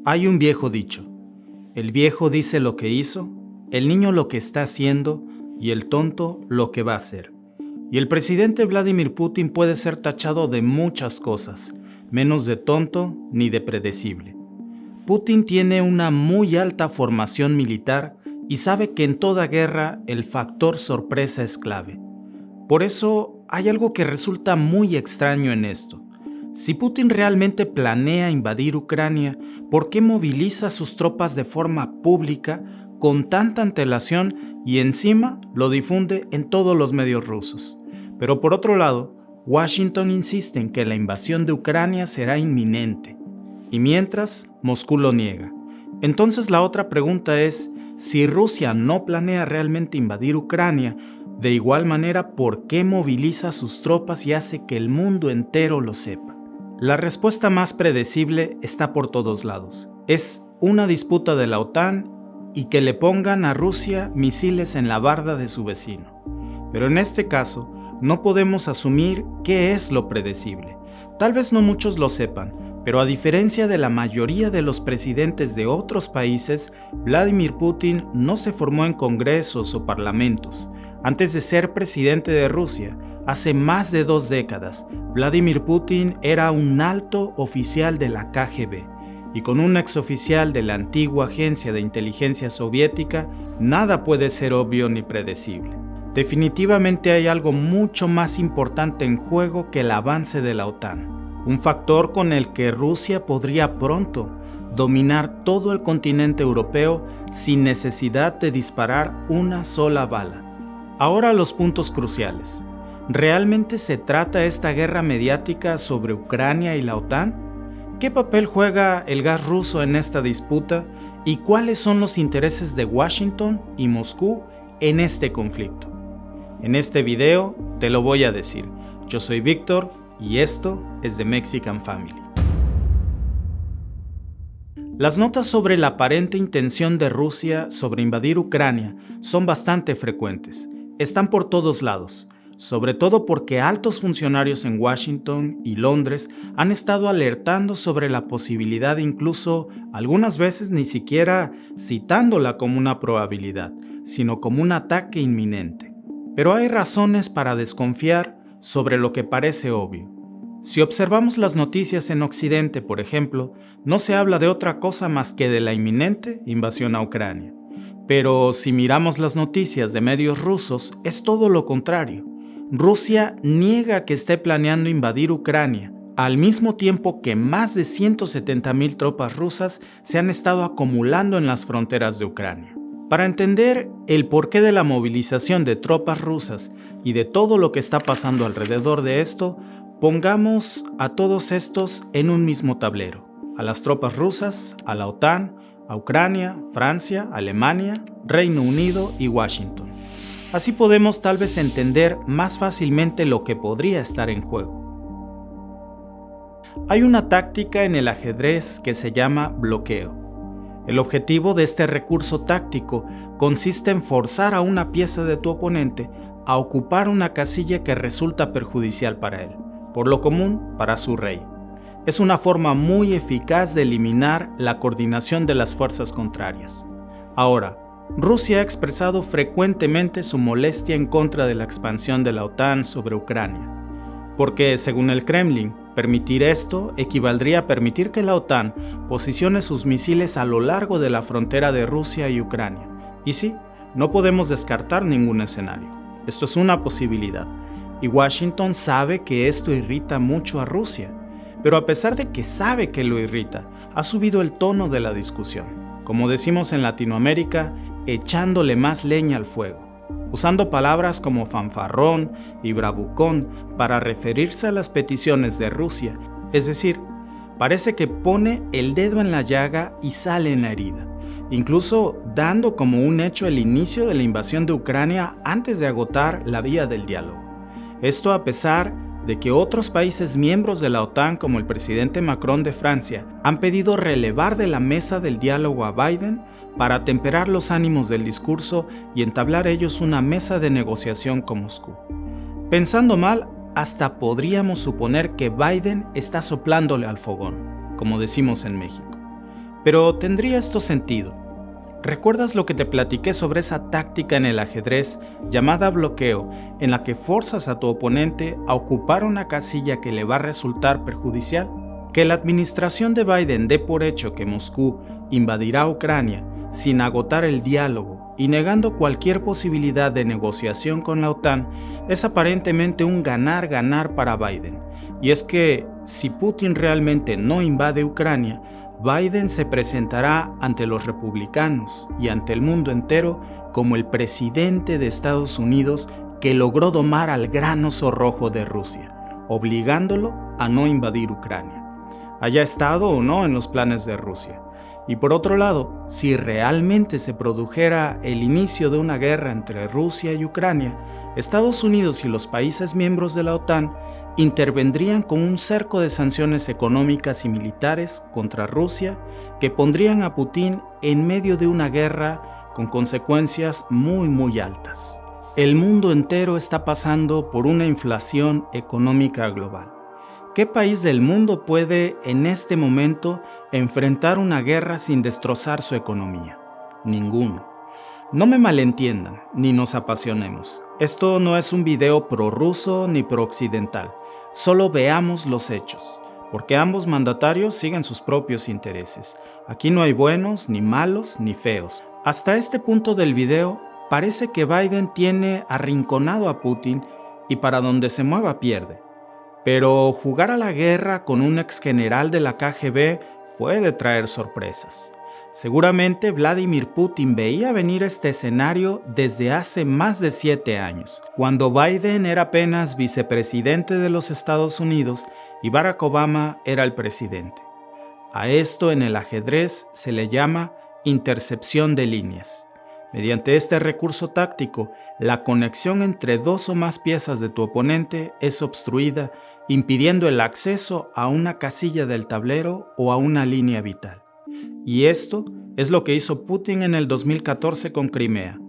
Hay un viejo dicho: el viejo dice lo que hizo, el niño lo que está haciendo y el tonto lo que va a hacer. Y el presidente Vladimir Putin puede ser tachado de muchas cosas, menos de tonto ni de predecible. Putin tiene una muy alta formación militar y sabe que en toda guerra el factor sorpresa es clave. Por eso hay algo que resulta muy extraño en esto. Si Putin realmente planea invadir Ucrania, ¿por qué moviliza sus tropas de forma pública, con tanta antelación y encima lo difunde en todos los medios rusos? Pero por otro lado, Washington insiste en que la invasión de Ucrania será inminente. Y mientras, Moscú lo niega. Entonces la otra pregunta es, si Rusia no planea realmente invadir Ucrania, de igual manera, ¿por qué moviliza sus tropas y hace que el mundo entero lo sepa? La respuesta más predecible está por todos lados. Es una disputa de la OTAN y que le pongan a Rusia misiles en la barda de su vecino. Pero en este caso, no podemos asumir qué es lo predecible. Tal vez no muchos lo sepan, pero a diferencia de la mayoría de los presidentes de otros países, Vladimir Putin no se formó en congresos o parlamentos. Antes de ser presidente de Rusia, hace más de 2 décadas, Vladimir Putin era un alto oficial de la KGB, y con un exoficial de la antigua agencia de inteligencia soviética, nada puede ser obvio ni predecible. Definitivamente hay algo mucho más importante en juego que el avance de la OTAN, un factor con el que Rusia podría pronto dominar todo el continente europeo sin necesidad de disparar una sola bala. Ahora los puntos cruciales. ¿Realmente se trata esta guerra mediática sobre Ucrania y la OTAN? ¿Qué papel juega el gas ruso en esta disputa? ¿Y cuáles son los intereses de Washington y Moscú en este conflicto? En este video te lo voy a decir. Yo soy Víctor y esto es The Mexican Family. Las notas sobre la aparente intención de Rusia sobre invadir Ucrania son bastante frecuentes. Están por todos lados, sobre todo porque altos funcionarios en Washington y Londres han estado alertando sobre la posibilidad, incluso algunas veces ni siquiera citándola como una probabilidad, sino como un ataque inminente. Pero hay razones para desconfiar sobre lo que parece obvio. Si observamos las noticias en Occidente, por ejemplo, no se habla de otra cosa más que de la inminente invasión a Ucrania. Pero si miramos las noticias de medios rusos, es todo lo contrario. Rusia niega que esté planeando invadir Ucrania, al mismo tiempo que más de 170,000 tropas rusas se han estado acumulando en las fronteras de Ucrania. Para entender el porqué de la movilización de tropas rusas y de todo lo que está pasando alrededor de esto, pongamos a todos estos en un mismo tablero: a las tropas rusas, a la OTAN, a Ucrania, Francia, Alemania, Reino Unido y Washington. Así podemos tal vez entender más fácilmente lo que podría estar en juego. Hay una táctica en el ajedrez que se llama bloqueo. El objetivo de este recurso táctico consiste en forzar a una pieza de tu oponente a ocupar una casilla que resulta perjudicial para él, por lo común para su rey. Es una forma muy eficaz de eliminar la coordinación de las fuerzas contrarias. Ahora, Rusia ha expresado frecuentemente su molestia en contra de la expansión de la OTAN sobre Ucrania, porque, según el Kremlin, permitir esto equivaldría a permitir que la OTAN posicione sus misiles a lo largo de la frontera de Rusia y Ucrania. Y sí, no podemos descartar ningún escenario. Esto es una posibilidad, y Washington sabe que esto irrita mucho a Rusia. Pero a pesar de que sabe que lo irrita, ha subido el tono de la discusión, como decimos en Latinoamérica, echándole más leña al fuego, usando palabras como fanfarrón y bravucón para referirse a las peticiones de Rusia. Es decir, parece que pone el dedo en la llaga y sale en la herida, incluso dando como un hecho el inicio de la invasión de Ucrania antes de agotar la vía del diálogo. Esto a pesar de que otros países miembros de la OTAN, como el presidente Macron de Francia, han pedido relevar de la mesa del diálogo a Biden para temperar los ánimos del discurso y entablar ellos una mesa de negociación con Moscú. Pensando mal, hasta podríamos suponer que Biden está soplándole al fogón, como decimos en México. Pero ¿tendría esto sentido? ¿Recuerdas lo que te platiqué sobre esa táctica en el ajedrez llamada bloqueo, en la que forzas a tu oponente a ocupar una casilla que le va a resultar perjudicial? Que la administración de Biden dé por hecho que Moscú invadirá Ucrania sin agotar el diálogo y negando cualquier posibilidad de negociación con la OTAN es aparentemente un ganar-ganar para Biden. Y es que si Putin realmente no invade Ucrania, Biden se presentará ante los republicanos y ante el mundo entero como el presidente de Estados Unidos que logró domar al gran oso rojo de Rusia, obligándolo a no invadir Ucrania, haya estado o no en los planes de Rusia. Y por otro lado, si realmente se produjera el inicio de una guerra entre Rusia y Ucrania, Estados Unidos y los países miembros de la OTAN intervendrían con un cerco de sanciones económicas y militares contra Rusia que pondrían a Putin en medio de una guerra con consecuencias muy altas. El mundo entero está pasando por una inflación económica global. ¿Qué país del mundo puede en este momento enfrentar una guerra sin destrozar su economía? Ninguno. No me malentiendan, ni nos apasionemos. Esto no es un video prorruso ni prooccidental. Solo veamos los hechos, porque ambos mandatarios siguen sus propios intereses. Aquí no hay buenos, ni malos, ni feos. Hasta este punto del video, parece que Biden tiene arrinconado a Putin y para donde se mueva pierde. Pero jugar a la guerra con un ex general de la KGB puede traer sorpresas. Seguramente Vladimir Putin veía venir este escenario desde hace más de 7 años, cuando Biden era apenas vicepresidente de los Estados Unidos y Barack Obama era el presidente. A esto en el ajedrez se le llama intercepción de líneas. Mediante este recurso táctico, la conexión entre dos o más piezas de tu oponente es obstruida, impidiendo el acceso a una casilla del tablero o a una línea vital. Y esto es lo que hizo Putin en el 2014 con Crimea.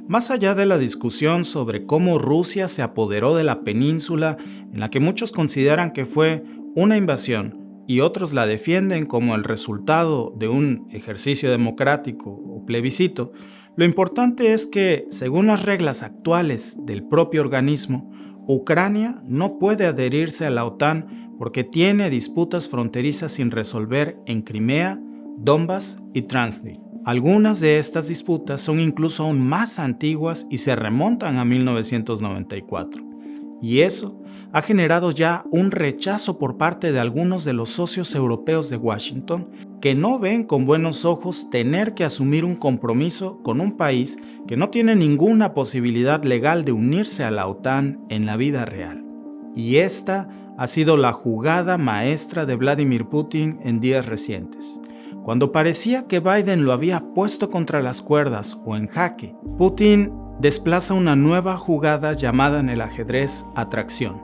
Más allá de la discusión sobre cómo Rusia se apoderó de la península, en la que muchos consideran que fue una invasión y otros la defienden como el resultado de un ejercicio democrático o plebiscito, lo importante es que, según las reglas actuales del propio organismo, Ucrania no puede adherirse a la OTAN porque tiene disputas fronterizas sin resolver en Crimea, Donbass y Transnistria. Algunas de estas disputas son incluso aún más antiguas y se remontan a 1994. Y eso ha generado ya un rechazo por parte de algunos de los socios europeos de Washington que no ven con buenos ojos tener que asumir un compromiso con un país que no tiene ninguna posibilidad legal de unirse a la OTAN en la vida real. Y esta ha sido la jugada maestra de Vladimir Putin en días recientes. Cuando parecía que Biden lo había puesto contra las cuerdas o en jaque, Putin desplaza una nueva jugada llamada en el ajedrez atracción,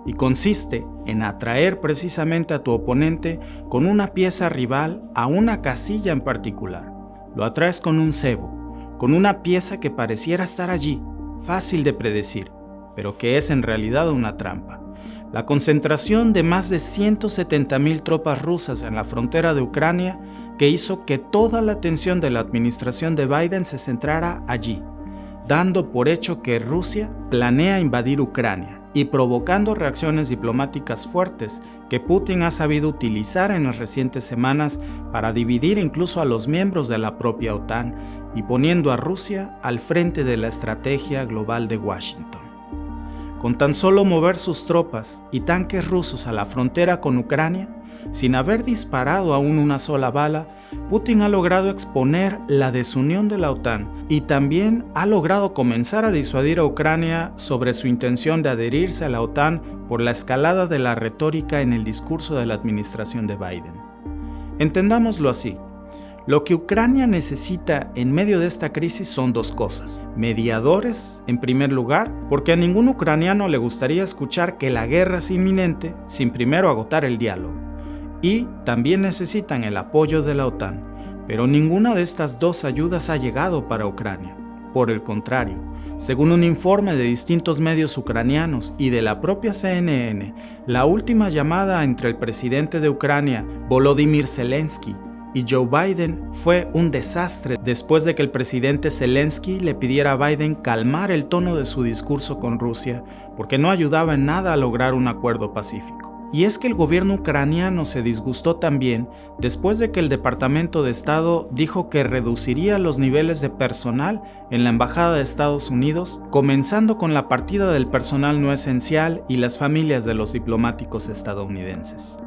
y consiste en atraer precisamente a tu oponente con una pieza rival a una casilla en particular. Lo atraes con un cebo, con una pieza que pareciera estar allí, fácil de predecir, pero que es en realidad una trampa. La concentración de más de 170,000 tropas rusas en la frontera de Ucrania que hizo que toda la atención de la administración de Biden se centrara allí, dando por hecho que Rusia planea invadir Ucrania y provocando reacciones diplomáticas fuertes que Putin ha sabido utilizar en las recientes semanas para dividir incluso a los miembros de la propia OTAN y poniendo a Rusia al frente de la estrategia global de Washington. Con tan solo mover sus tropas y tanques rusos a la frontera con Ucrania, sin haber disparado aún una sola bala, Putin ha logrado exponer la desunión de la OTAN y también ha logrado comenzar a disuadir a Ucrania sobre su intención de adherirse a la OTAN por la escalada de la retórica en el discurso de la administración de Biden. Entendámoslo así. Lo que Ucrania necesita en medio de esta crisis son dos cosas. Mediadores, en primer lugar, porque a ningún ucraniano le gustaría escuchar que la guerra es inminente sin primero agotar el diálogo. Y también necesitan el apoyo de la OTAN, pero ninguna de estas dos ayudas ha llegado para Ucrania. Por el contrario, según un informe de distintos medios ucranianos y de la propia CNN, la última llamada entre el presidente de Ucrania, Volodymyr Zelensky, y Joe Biden fue un desastre después de que el presidente Zelensky le pidiera a Biden calmar el tono de su discurso con Rusia, porque no ayudaba en nada a lograr un acuerdo pacífico. Y es que el gobierno ucraniano se disgustó también después de que el Departamento de Estado dijo que reduciría los niveles de personal en la Embajada de Estados Unidos, comenzando con la partida del personal no esencial y las familias de los diplomáticos estadounidenses.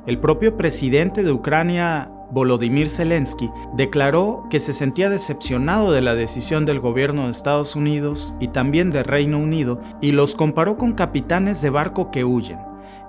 El propio presidente de Ucrania, Volodymyr Zelensky, declaró que se sentía decepcionado de la decisión del gobierno de Estados Unidos y también del Reino Unido, y los comparó con capitanes de barco que huyen.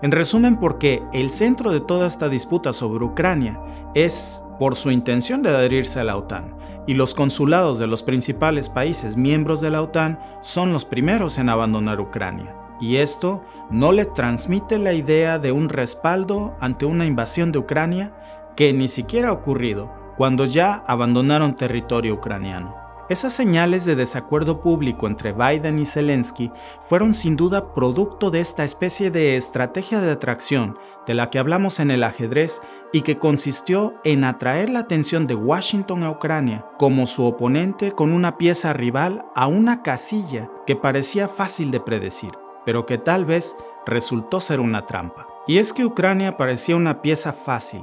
En resumen, porque el centro de toda esta disputa sobre Ucrania es por su intención de adherirse a la OTAN, y los consulados de los principales países miembros de la OTAN son los primeros en abandonar Ucrania. Y esto no le transmite la idea de un respaldo ante una invasión de Ucrania que ni siquiera ha ocurrido cuando ya abandonaron territorio ucraniano. Esas señales de desacuerdo público entre Biden y Zelensky fueron sin duda producto de esta especie de estrategia de atracción de la que hablamos en el ajedrez y que consistió en atraer la atención de Washington a Ucrania como su oponente con una pieza rival a una casilla que parecía fácil de predecir, pero que tal vez resultó ser una trampa. Y es que Ucrania parecía una pieza fácil,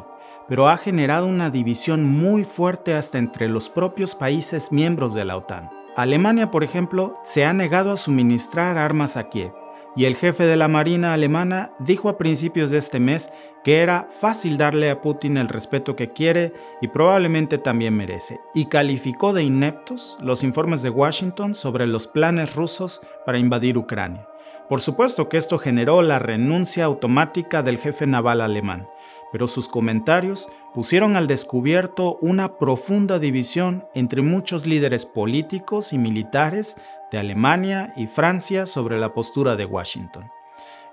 pero ha generado una división muy fuerte hasta entre los propios países miembros de la OTAN. Alemania, por ejemplo, se ha negado a suministrar armas a Kiev, y el jefe de la Marina alemana dijo a principios de este mes que era fácil darle a Putin el respeto que quiere y probablemente también merece, y calificó de ineptos los informes de Washington sobre los planes rusos para invadir Ucrania. Por supuesto que esto generó la renuncia automática del jefe naval alemán, pero sus comentarios pusieron al descubierto una profunda división entre muchos líderes políticos y militares de Alemania y Francia sobre la postura de Washington.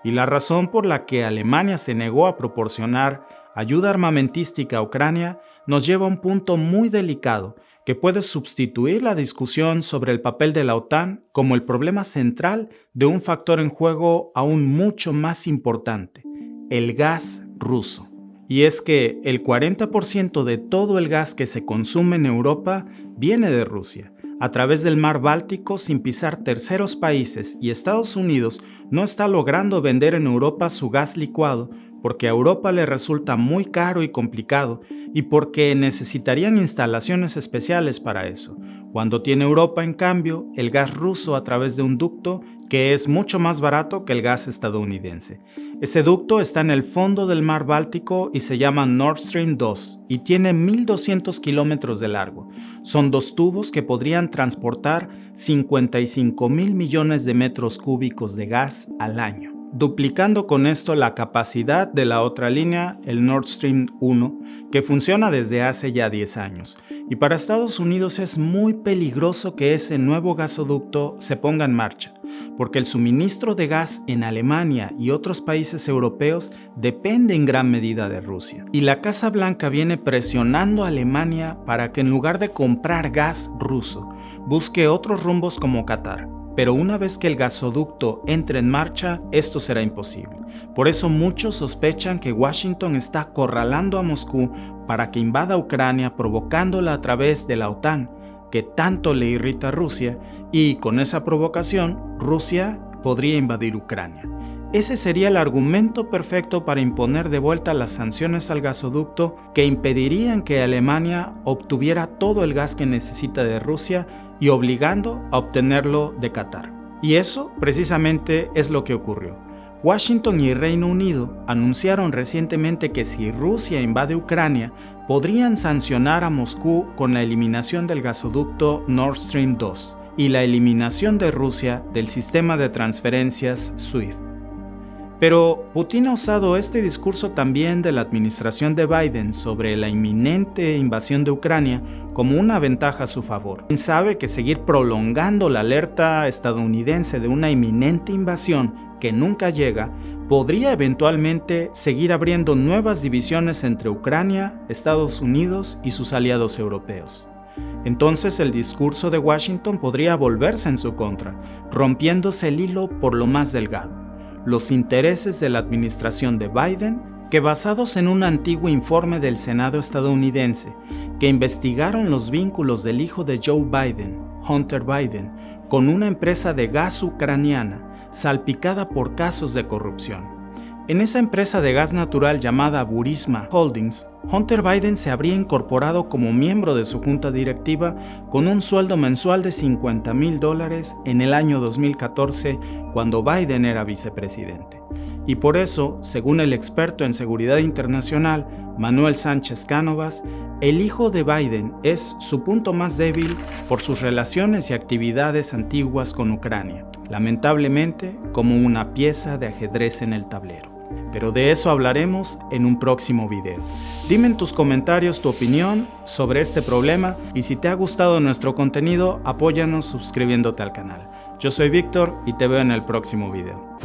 Y la razón por la que Alemania se negó a proporcionar ayuda armamentística a Ucrania nos lleva a un punto muy delicado que puede sustituir la discusión sobre el papel de la OTAN como el problema central de un factor en juego aún mucho más importante: el gas ruso. Y es que el 40% de todo el gas que se consume en Europa viene de Rusia, a través del mar Báltico sin pisar terceros países, y Estados Unidos no está logrando vender en Europa su gas licuado porque a Europa le resulta muy caro y complicado y porque necesitarían instalaciones especiales para eso, cuando tiene Europa, en cambio, el gas ruso a través de un ducto que es mucho más barato que el gas estadounidense. Ese ducto está en el fondo del mar Báltico y se llama Nord Stream 2 y tiene 1.200 kilómetros de largo. Son dos tubos que podrían transportar 55.000 millones de metros cúbicos de gas al año, duplicando con esto la capacidad de la otra línea, el Nord Stream 1, que funciona desde hace ya 10 años. Y para Estados Unidos es muy peligroso que ese nuevo gasoducto se ponga en marcha, porque el suministro de gas en Alemania y otros países europeos depende en gran medida de Rusia. Y la Casa Blanca viene presionando a Alemania para que en lugar de comprar gas ruso, busque otros rumbos como Qatar. Pero una vez que el gasoducto entre en marcha, esto será imposible. Por eso muchos sospechan que Washington está acorralando a Moscú para que invada Ucrania, provocándola a través de la OTAN, que tanto le irrita a Rusia, y con esa provocación, Rusia podría invadir Ucrania. Ese sería el argumento perfecto para imponer de vuelta las sanciones al gasoducto que impedirían que Alemania obtuviera todo el gas que necesita de Rusia y obligando a obtenerlo de Qatar. Y eso precisamente es lo que ocurrió. Washington y Reino Unido anunciaron recientemente que si Rusia invade Ucrania, podrían sancionar a Moscú con la eliminación del gasoducto Nord Stream 2 y la eliminación de Rusia del sistema de transferencias SWIFT. Pero Putin ha usado este discurso también de la administración de Biden sobre la inminente invasión de Ucrania como una ventaja a su favor. Sabe que seguir prolongando la alerta estadounidense de una inminente invasión que nunca llega podría eventualmente seguir abriendo nuevas divisiones entre Ucrania, Estados Unidos y sus aliados europeos. Entonces el discurso de Washington podría volverse en su contra, rompiéndose el hilo por lo más delgado: los intereses de la administración de Biden que basados en un antiguo informe del Senado estadounidense, que investigaron los vínculos del hijo de Joe Biden, Hunter Biden, con una empresa de gas ucraniana salpicada por casos de corrupción. En esa empresa de gas natural llamada Burisma Holdings, Hunter Biden se habría incorporado como miembro de su junta directiva con un sueldo mensual de $50,000 en el año 2014, cuando Biden era vicepresidente. Y por eso, según el experto en seguridad internacional, Manuel Sánchez Cánovas, el hijo de Biden es su punto más débil por sus relaciones y actividades antiguas con Ucrania, lamentablemente como una pieza de ajedrez en el tablero. Pero de eso hablaremos en un próximo video. Dime en tus comentarios tu opinión sobre este problema y si te ha gustado nuestro contenido, apóyanos suscribiéndote al canal. Yo soy Víctor y te veo en el próximo video.